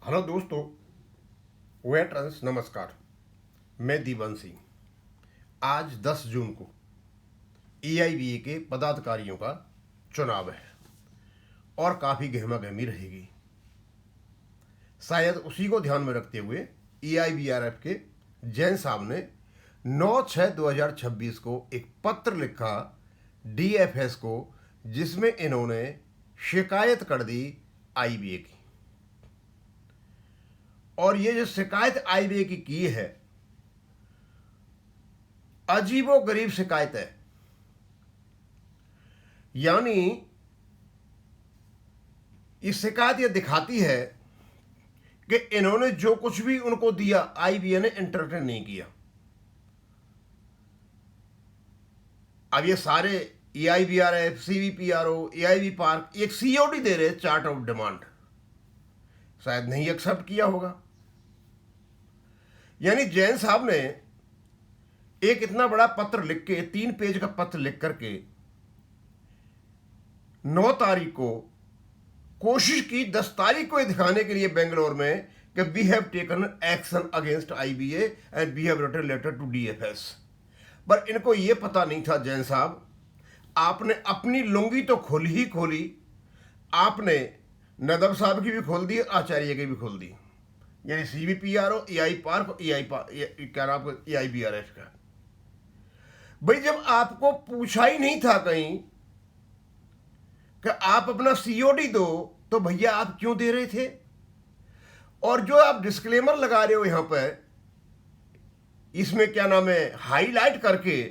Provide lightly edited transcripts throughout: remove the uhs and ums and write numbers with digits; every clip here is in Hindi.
हेलो दोस्तों, वेटरन्स नमस्कार। मैं दीवान सिंह। आज 10 जून को EIBA के पदाधिकारियों का चुनाव है और काफ़ी गहमा गहमी रहेगी। शायद उसी को ध्यान में रखते हुए EIBRF के जैन साहब ने 9/6/2026 को एक पत्र लिखा DFS को, जिसमें इन्होंने शिकायत कर दी IBA की। और ये जो शिकायत IBA की है, अजीबो गरीब शिकायत है। यानी ये शिकायत ये दिखाती है कि इन्होंने जो कुछ भी उनको दिया IBA ने इंटरटेन नहीं किया। अब ये सारे EIBRF, CVPRO, AIB पार्क एक COD दे रहे, चार्ट ऑफ डिमांड, शायद नहीं एक्सेप्ट किया होगा। यानी जैन साहब ने एक इतना बड़ा पत्र लिख के, 3 पेज का पत्र लिख करके 9 तारीख को कोशिश की 10 तारीख को दिखाने के लिए बेंगलोर में कि we have taken action against IBA and we have written letter to DFS। पर इनको ये पता नहीं था, जैन साहब, आपने अपनी लुंगी तो खोली, आपने नदब साहब की भी खोल दी, आचार्य की भी खोल दी। यानी CVPRO, EI पार्क, EIBRF का। भाई, जब आपको पूछा ही नहीं था कहीं कि आप अपना COD दो, तो भैया आप क्यों दे रहे थे? और जो आप डिस्क्लेमर लगा रहे हो यहां पर, इसमें क्या नाम है, हाईलाइट करके,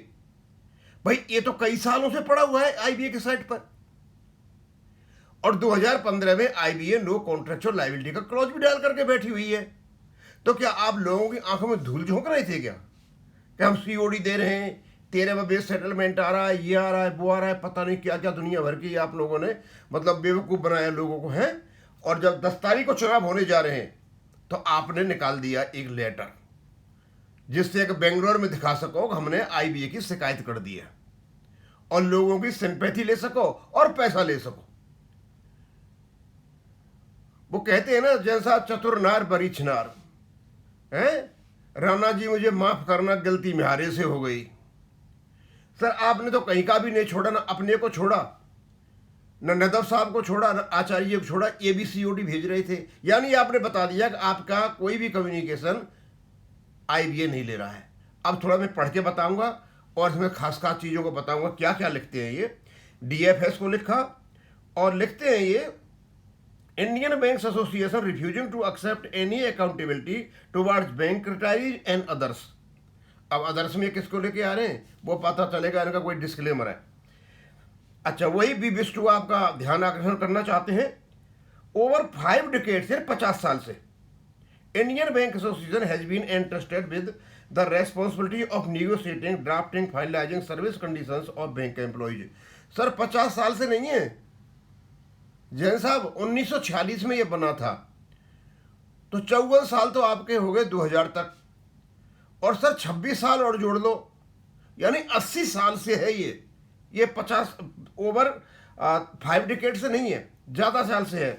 भाई ये तो कई सालों से पड़ा हुआ है IBA के साइट पर। और 2015 में IBA नो कॉन्ट्रेक्चुअल लायबिलिटी का क्लॉज भी डाल करके बैठी हुई है। तो क्या आप लोगों की आंखों में धूल झोंक रहे थे क्या कि हम COD दे रहे हैं, तेरे में बेस सेटलमेंट आ रहा है, ये आ रहा है, वो आ रहा है, पता नहीं क्या क्या दुनिया भर की आप लोगों ने मतलब बेवकूफ़ बनाया लोगों को है। और जब 10 तारीख को चुनाव होने जा रहे हैं, तो आपने निकाल दिया एक लेटर, जिससे कि बेंगलोर में दिखा सको कि हमने IBA की शिकायत कर दी है, और लोगों की सिंपैथी ले सको और पैसा ले सको। वो कहते हैं ना, जैसा चतुर नार बरीछ नार है, राणा जी मुझे माफ करना, गलती म्हारे से हो गई। सर, आपने तो कहीं का भी नहीं छोड़ा, ना अपने को छोड़ा, न नदब साहब को छोड़ा, न आचार्य को छोड़ा, ये भी COD भेज रहे थे। यानी आपने बता दिया कि आपका कोई भी कम्युनिकेशन IBA नहीं ले रहा है। अब थोड़ा मैं पढ़ के बताऊंगा और इसमें खास खास चीज़ों को बताऊंगा क्या क्या लिखते हैं ये। DFS को लिखा और लिखते हैं ये, Indian banks association refusing to accept any accountability towards bank criteria and others. अब अदर्स में किसको लेके आ रहे हैं वो पता चलेगा, इनका कोई डिस्क्लेमर है। अच्छा, वही भी विश टू आपका ध्यान आकर्षण करना चाहते हैं। ओवर 5 डिकेड से 50 साल से Indian bank association has been entrusted with the responsibility of negotiating, drafting, finalising service conditions of bank employees. Sir, 50 साल से नहीं है जैन साहब, 1946 में ये बना था, तो 54 साल तो आपके हो गए 2000 तक। और सर 26 साल और जोड़ लो, यानी 80 साल से है ये 50 ओवर 5 डिकेड से नहीं है, ज़्यादा साल से है।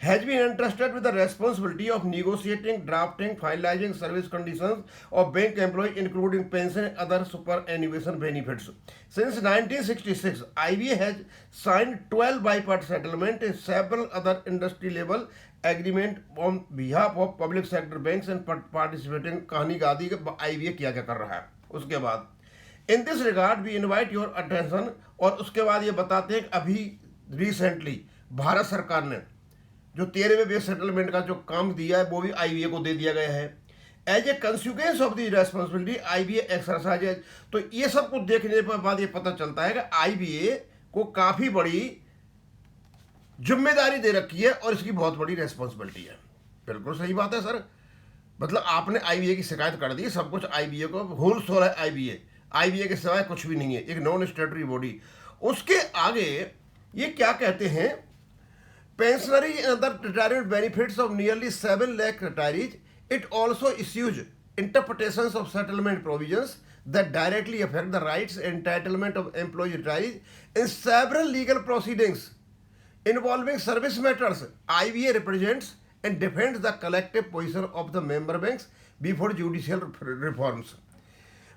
Has been entrusted with the responsibility of negotiating, drafting, finalizing service conditions of bank employee including pension and other superannuation benefits. Since 1966, IBA has signed 12 bipartite settlement and several other industry level agreement on behalf of public sector banks and participating कहानी गादी के IBA क्या क्या कर रहा है। उसके बाद in this regard we invite your attention, और उसके बाद ये बताते हैं कि अभी रिसेंटली भारत सरकार ने जो 13वें बेस सेटलमेंट का जो काम दिया है वो भी IBA को दे दिया गया है as a consequence of the responsibility IBA exercise. तो ये सब कुछ देखने के बाद ये पता चलता है कि IBA को काफ़ी बड़ी जिम्मेदारी दे रखी है और इसकी बहुत बड़ी रेस्पॉन्सिबिलिटी है। बिल्कुल सही बात है सर, मतलब आपने IBA की शिकायत कर दी, सब कुछ IBA को होल सोल है। IBA के सिवाय कुछ भी नहीं है, एक नॉन स्टेटरी बॉडी। उसके आगे ये क्या कहते हैं, pensionary and other retirement benefits of nearly 7 lakh retirees. It also issues interpretations of settlement provisions that directly affect the rights and entitlement of employee retirees in several legal proceedings involving service matters. IBA represents and defends the collective position of the member banks before judicial reforms.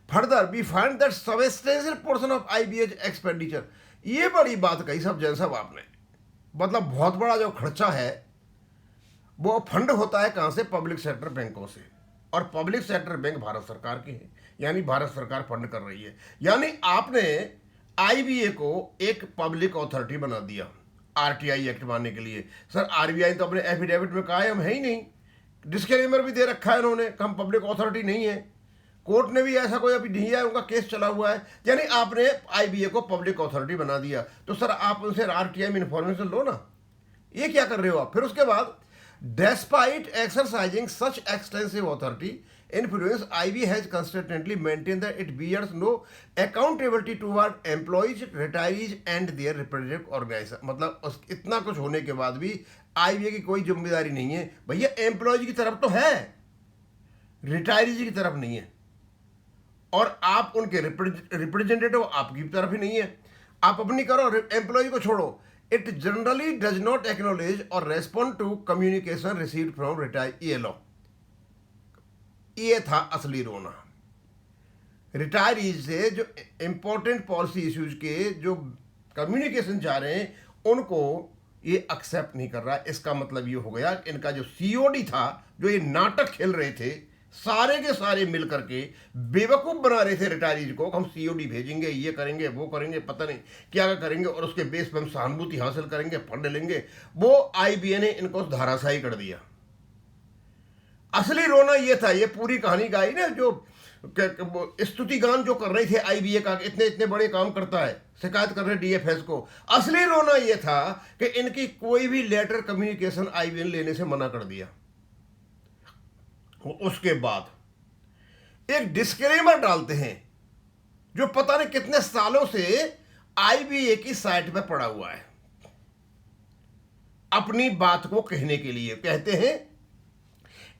Further, we find that substantial portion of IBH expenditure, ये बड़ी बात कही सब जैन साहब आपने, मतलब बहुत बड़ा जो खर्चा है वो फंड होता है कहाँ से? पब्लिक सेक्टर बैंकों से, और पब्लिक सेक्टर बैंक भारत सरकार के हैं, यानी भारत सरकार फंड कर रही है। यानी आपने आईबीए को एक पब्लिक अथॉरिटी बना दिया आरटीआई एक्ट मानने के लिए। सर आरबीआई तो अपने एफिडेविट में कहा है हम है ही नहीं, डिस्क्लेमर भी दे रखा है उन्होंने, हम पब्लिक अथॉरिटी नहीं है। कोर्ट ने भी ऐसा कोई अभी नहीं है, उनका केस चला हुआ है। यानी आपने आईबीए को पब्लिक अथॉरिटी बना दिया, तो सर आप उनसे आरटीआई में इंफॉर्मेशन लो ना, ये क्या कर रहे हो आप? फिर उसके बाद despite exercising such extensive authority influence, IB has consistently maintained that it bears no accountability toward employees, retirees and their representative organization। मतलब इतना कुछ होने के बाद भी IBA की कोई जिम्मेदारी नहीं है। भैया एम्प्लॉयज की तरफ तो है, रिटायरीज की तरफ नहीं है, और आप उनके रिप्रेजेंटेटिव आपकी तरफ ही नहीं है। आप अपनी करो, एम्प्लॉय को छोड़ो। It generally does not acknowledge or respond to communication received from retired। ये लो, ये था असली रोना। रिटायरीज से जो इंपॉर्टेंट पॉलिसी इश्यूज के जो कम्युनिकेशन जा रहे हैं उनको ये एक्सेप्ट नहीं कर रहा। इसका मतलब ये हो गया इनका जो सीओडी था, जो ये नाटक खेल रहे थे, सारे के सारे मिल करके बेवकूफ़ बना रहे थे रिटायरीज को, हम सीओडी भेजेंगे, ये करेंगे, वो करेंगे, पता नहीं क्या करेंगे, और उसके बेस पर हम सहानुभूति हासिल करेंगे, फंड लेंगे। वो आईबीए ने इनको धाराशाही कर दिया। असली रोना ये था, ये पूरी कहानी गाई ना, जो स्तुति गान जो कर रहे थे आईबीए का, इतने इतने बड़े काम करता है, शिकायत कर रहे डीएफएस को। असली रोना ये था कि इनकी कोई भी लेटर कम्युनिकेशन आईबीए ने लेने से मना कर दिया। उसके बाद एक डिस्क्लेमर डालते हैं जो पता नहीं कितने सालों से आईबीए की साइट पे पड़ा हुआ है, अपनी बात को कहने के लिए। कहते हैं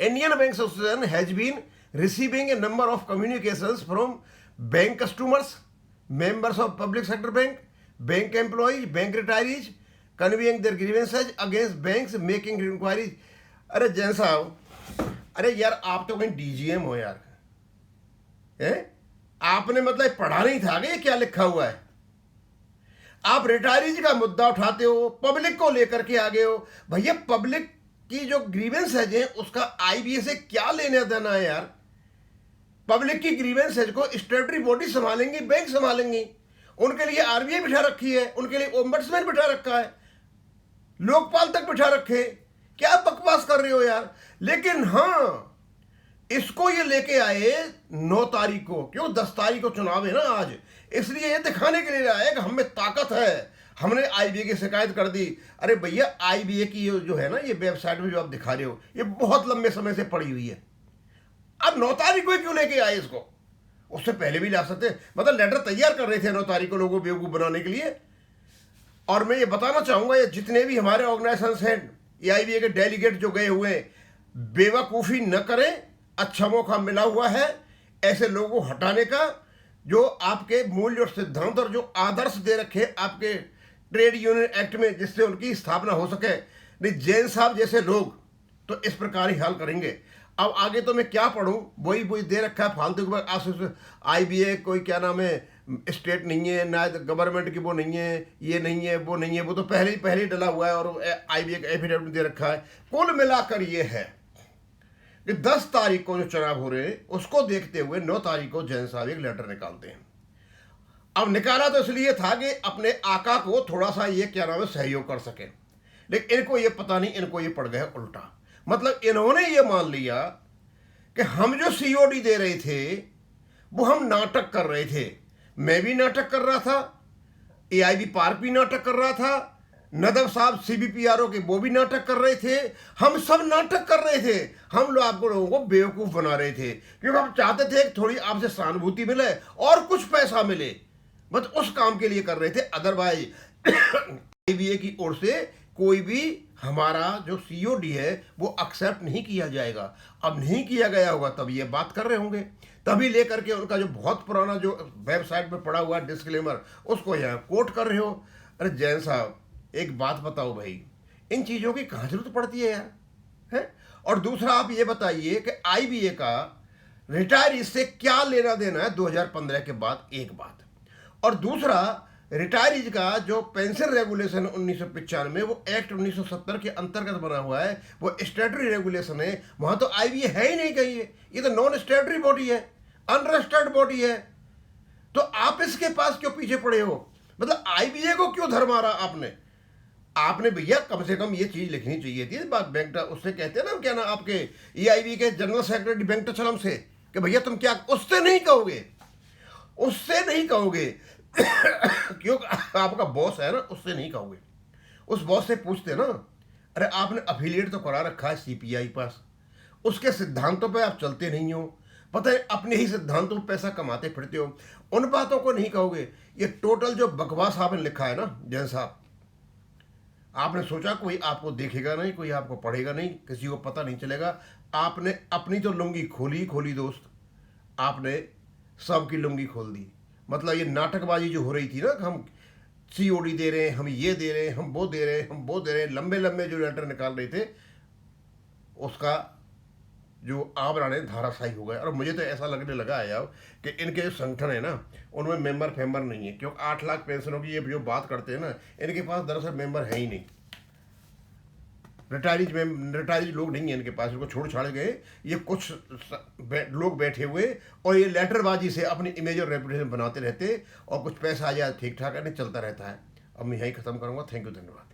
Indian bank association has been receiving a number of communications from bank customers, members of public sector bank, bank employees, bank retirees conveying their grievances against banks, making inquiries. अरे जैन साहब, अरे यार आप तो कहीं डीजीएम हो यार, आपने मतलब पढ़ा नहीं था कि ये क्या लिखा हुआ है? आप रिटायरीज का मुद्दा उठाते हो, पब्लिक को लेकर के आ गए हो। भैया पब्लिक की जो ग्रीवेंस है उसका आईबीए से क्या लेना देना है यार? पब्लिक की ग्रीवेंस है को स्टेटरी बॉडी संभालेंगी, बैंक संभालेंगी, उनके लिए आरबीआई बिठा रखी है, उनके लिए ओम्बड्समैन बिठा रखा है, लोकपाल तक बिठा रखे। क्या बकवास कर रहे हो यार? लेकिन हाँ, इसको ये लेके आए 9 तारीख को, क्यों 10 तारीख को चुनाव है ना आज, इसलिए ये दिखाने के लिए आए कि हम में ताकत है, हमने आईबीए की शिकायत कर दी। अरे भैया आईबीए की जो है ना, ये वेबसाइट में जो आप दिखा रहे हो, ये बहुत लंबे समय से पड़ी हुई है। अब 9 तारीख को क्यों लेके आए इसको? उससे पहले भी ला सकते, मतलब लेटर तैयार कर रहे थे 9 तारीख को लोगों को बेवकूफ़ बनाने के लिए। और मैं ये बताना चाहूँगा, ये जितने भी हमारे ऑर्गेनाइजेशन हैं, ये आईबीए के डेलीगेट जो गए हुए, बेवकूफ़ी न करें। अच्छा मौका मिला हुआ है ऐसे लोगों को हटाने का, जो आपके मूल्य और सिद्धांत और जो आदर्श दे रखे आपके ट्रेड यूनियन एक्ट में, जिससे उनकी स्थापना हो सके। नहीं, जैन साहब जैसे लोग तो इस प्रकार ही हाल करेंगे। अब आगे तो मैं क्या पढ़ूं, वही दे रखा है फालतू के। आईबीए कोई क्या नाम है, स्टेट नहीं है ना, गवर्नमेंट की वो नहीं है, ये नहीं है, वो नहीं है, वो तो पहले ही डला हुआ है, और आईबीए का एफिडेविट दे रखा है। कुल मिलाकर ये है कि 10 तारीख को जो चुनाव हो रहे हैं उसको देखते हुए 9 तारीख को जैन साहब एक लेटर निकालते हैं। अब निकाला तो इसलिए था कि अपने आका को थोड़ा सा ये क्या नाम है सहयोग कर सके, लेकिन इनको ये पता नहीं, इनको ये पड़ गया उल्टा। मतलब इन्होंने ये मान लिया कि हम जो सीओडी दे रहे थे वो हम नाटक कर रहे थे। मैं भी नाटक कर रहा था, एआईबी पार्क भी नाटक कर रहा था, नदव साहब सीबीपीआरओ के वो भी नाटक कर रहे थे, हम सब नाटक कर रहे थे। हम लोग आपको लोगों को बेवकूफ़ बना रहे थे, क्योंकि हम चाहते थे कि थोड़ी आपसे सहानुभूति मिले और कुछ पैसा मिले, बस उस काम के लिए कर रहे थे। अदरवाइज आईबीए की ओर से कोई भी हमारा जो सीओडी है वो एक्सेप्ट नहीं किया जाएगा। अब नहीं किया गया होगा तब ये बात कर रहे होंगे, तभी लेकर के उनका जो बहुत पुराना जो वेबसाइट पे पड़ा हुआ डिस्क्लेमर उसको यहाँ कोट कर रहे हो। अरे जैन साहब एक बात बताओ भाई, इन चीज़ों की कहाँ जरूरत पड़ती है यार? है और दूसरा आप ये बताइए कि आईबीए का रिटायरीज से क्या लेना देना है 2015 के बाद, एक बात। और दूसरा, रिटायरीज का जो पेंशन रेगुलेशन 1995 वो एक्ट 1970 के अंतर्गत बना हुआ है, वो स्टैट्यूटरी रेगुलेशन है, वहां तो आईबीए है ही नहीं कहीं। ये तो नॉन स्टैट्यूटरी बॉडी है, अनरजिस्टर्ड बॉडी है। तो आप इसके पास क्यों पीछे पड़े हो? मतलब आईबीए को क्यों धर्मारा आपने भैया कम से कम ये चीज लिखनी चाहिए थी। बात बैंक उससे कहते हैं ना, क्या ना आपके ईआईबी के जनरल सेक्रेटरी वेंकटचलम से, कि भैया तुम क्या, उससे नहीं कहोगे, उससे नहीं कहोगे क्योंकि आपका बॉस है ना, उससे नहीं कहोगे। उस बॉस से पूछते ना, अरे आपने अफिलिएट तो करा रखा है सीपीआई पास, उसके सिद्धांतों पे आप चलते नहीं हो, पता है अपने ही सिद्धांतों पे पैसा कमाते फिरते हो, उन बातों को नहीं कहोगे। ये टोटल जो बकवास आपने लिखा है ना जैन साहब, आपने सोचा कोई आपको देखेगा नहीं, कोई आपको पढ़ेगा नहीं, किसी को पता नहीं चलेगा। आपने अपनी तो लुंगी खोली खोली दोस्त, आपने सबकी लुंगी खोल दी। मतलब ये नाटकबाजी जो हो रही थी ना, हम सीओडी दे रहे हैं, हम ये दे रहे हैं, हम वो दे रहे हैं, हम वो दे रहे हैं, लंबे लंबे जो लेटर निकाल रहे थे, उसका जो आवरण है धाराशाही हो गया। और मुझे तो ऐसा लगने लगा है यार कि इनके जो संगठन है ना, उनमें मेंबर फेंबर नहीं है, क्योंकि 8 लाख पेंशनों की ये जो बात करते हैं ना, इनके पास दरअसल मेंबर है ही नहीं। रिटायरीज लोग नहीं है इनके पास, इनको छोड़ छाड़ गए ये कुछ लोग बैठे हुए, और ये लेटरबाजी से अपनी इमेज और रेपुटेशन बनाते रहते, और कुछ पैसा आ जाए ठीक ठाक है, नहीं चलता रहता है। अब मैं यही खत्म करूंगा। थैंक यू, धन्यवाद।